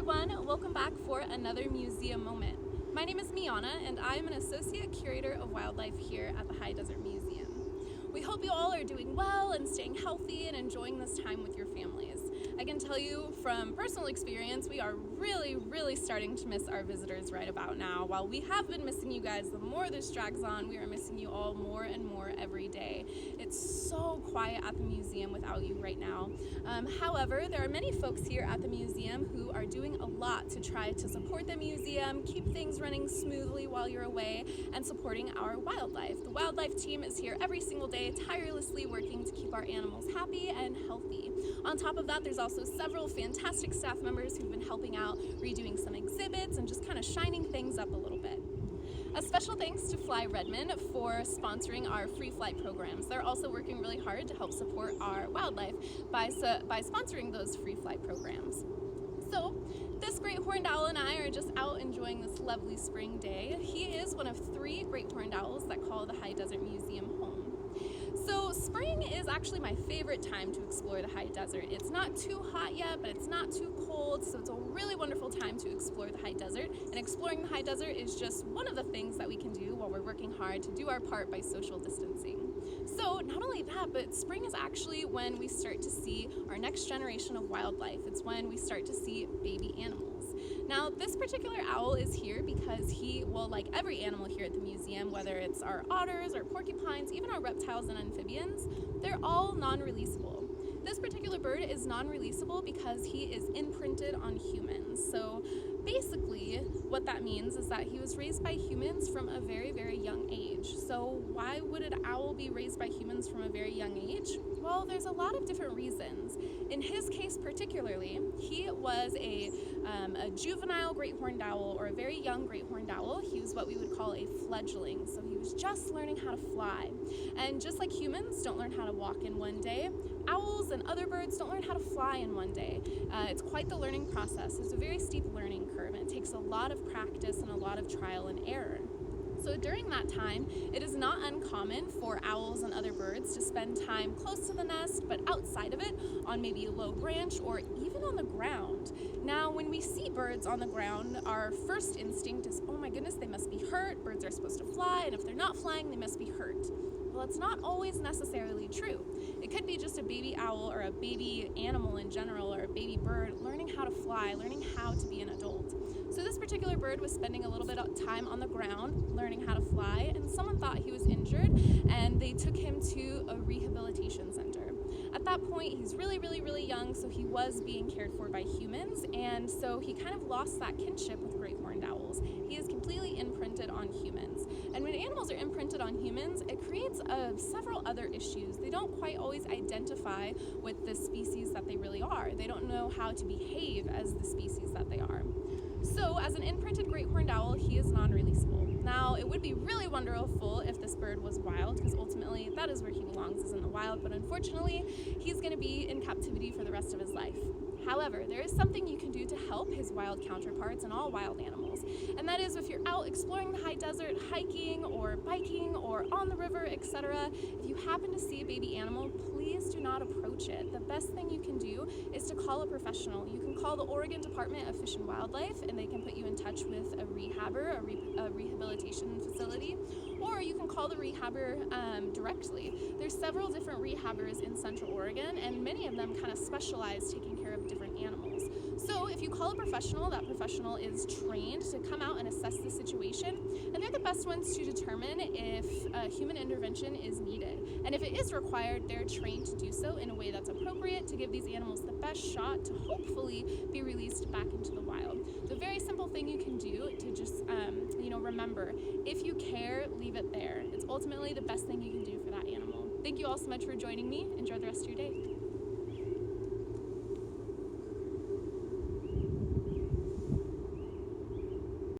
everyone, welcome back for another museum moment. My name is Miahna and I am an Associate Curator of Wildlife here at the High Desert Museum. We hope you all are doing well and staying healthy and enjoying this time with your families. I can tell you from personal experience, we are really starting to miss our visitors right about now. While we have been missing you guys, the more this drags on, we are missing you all more and more every day. It's so quiet at the museum without you right now. However, there are many folks here at the museum who are doing a lot to try to support the museum, keep things running smoothly while you're away, and supporting our wildlife. The wildlife team is here every single day, tirelessly working to keep our animals happy and healthy. On top of that, there's also several fantastic staff members who've been helping out, redoing some exhibits and just kind of shining things up a little bit. A special thanks to Fly Redmond for sponsoring our free flight programs. They're also working really hard to help support our wildlife by sponsoring those free flight programs. So, this great horned owl and I are just out enjoying this lovely spring day. He is one of 3 great horned owls that call the High Desert Museum home. So spring is actually my favorite time to explore the high desert. It's not too hot yet, but it's not too cold, so it's a really wonderful time to explore the high desert. And exploring the high desert is just one of the things that we can do while we're working hard to do our part by social distancing. So not only that, but spring is actually when we start to see our next generation of wildlife. It's when we start to see baby animals. Now, this particular owl is here because he, well, like every animal here at the museum, whether it's our otters, our porcupines, even our reptiles and amphibians, they're all non-releasable. This particular bird is non-releasable because he is imprinted on humans. So basically, what that means is that he was raised by humans from a very young age. So why would an owl be raised by humans from a very young age? Well, there's a lot of different reasons. In his case particularly, he was a juvenile great horned owl, or a very young great horned owl. He was what we would call a fledgling, so he was just learning how to fly. And just like humans don't learn how to walk in one day, owls and other birds don't learn how to fly in one day. It's quite the learning process. It's a very steep learning curve, and it takes a lot of practice and a lot of trial and error. So during that time, it is not uncommon for owls and other birds to spend time close to the nest, but outside of it, on maybe a low branch or even on the ground. Now, when we see birds on the ground, our first instinct is, oh my goodness, they must be hurt. Birds are supposed to fly, and if they're not flying, they must be hurt. Well, it's not always necessarily true. It could be just a baby owl or a baby animal in general, or a baby bird learning how to fly, learning how to be an adult. So this particular bird was spending a little bit of time on the ground learning how to fly, and someone thought he was injured, and they took him to a rehabilitation center. At that point, he's really young, so he was being cared for by humans, and so he kind of lost that kinship with great horned owls. He is completely imprinted on humans. And when animals are imprinted on humans, it creates several other issues. They don't quite always identify with the species that they really are. They don't know how to behave as the species that they are. So as an imprinted great horned owl, he is non-releasable. Now, it would be really wonderful if this bird was wild, because ultimately that is where he belongs, is in the wild, but unfortunately, he's going to be in captivity for the rest of his life. However, there is something you can do to help his wild counterparts and all wild animals, and that is if you're out exploring the high desert, hiking or biking or on the river, etc., if you happen to see a baby animal, please do not approach it. The best thing you can do is to call a professional. You can call the Oregon Department of Fish and Wildlife, and they can put you in touch with a rehabber, a rehabilitation facility, or you can call the rehabber directly. There's several different rehabbers in Central Oregon, and many of them kind of specialize taking care of different animals. So if you call a professional, that professional is trained to come out and assess the situation, and they're the best ones to determine if human intervention is needed. And if it is required, they're trained to do so in a way that's appropriate to give these animals the best shot to hopefully be released back into the wild. The very simple thing you can do to just, remember, if you care, leave it there. It's ultimately the best thing you can do for that animal. Thank you all so much for joining me. Enjoy the rest of your day.